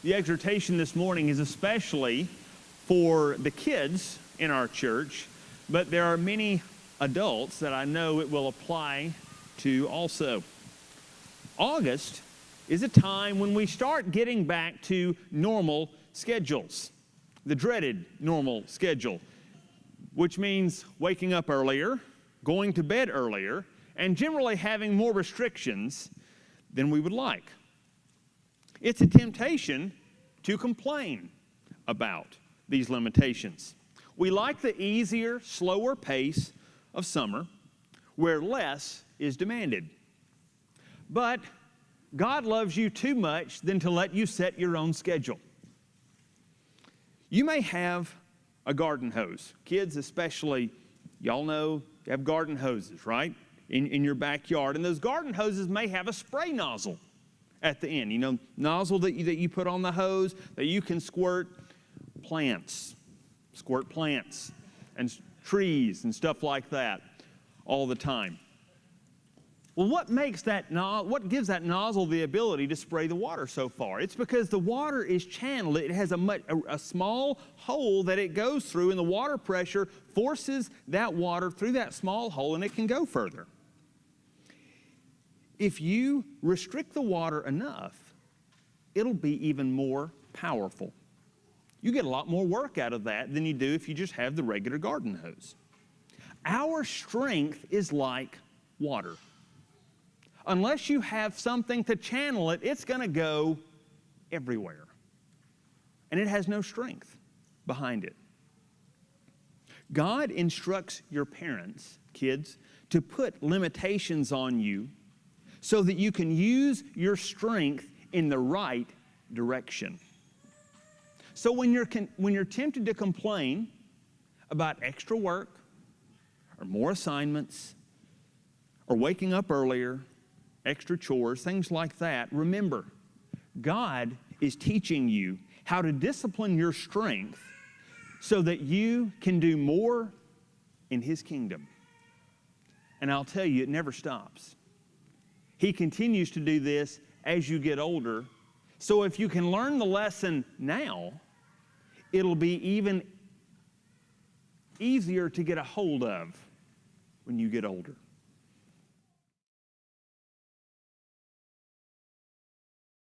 The exhortation this morning is especially for the kids in our church, but there are many adults that I know it will apply to also. August is a time when we start getting back to normal schedules, the dreaded normal schedule, which means waking up earlier, going to bed earlier, and generally having more restrictions than we would like. It's a temptation to complain about these limitations. We like the easier, slower pace of summer where less is demanded. But God loves you too much than to let you set your own schedule. You may have a garden hose. Kids especially, y'all know you have garden hoses, right? In your backyard. And those garden hoses may have a spray nozzle at the end. You know, nozzle that you put on the hose that you can squirt plants and trees and stuff like that all the time. Well, what gives that nozzle the ability to spray the water so far? It's because the water is channeled. It has a small hole that it goes through, and the water pressure forces that water through that small hole, and it can go further. If you restrict the water enough, it'll be even more powerful. You get a lot more work out of that than you do if you just have the regular garden hose. Our strength is like water. Unless you have something to channel it, it's going to go everywhere. And it has no strength behind it. God instructs your parents, kids, to put limitations on you so that you can use your strength in the right direction. So when you're tempted to complain about extra work or more assignments or waking up earlier, extra chores, things like that, remember, God is teaching you how to discipline your strength so that you can do more in His kingdom. And I'll tell you, it never stops. He continues to do this as you get older. So if you can learn the lesson now, it'll be even easier to get a hold of when you get older.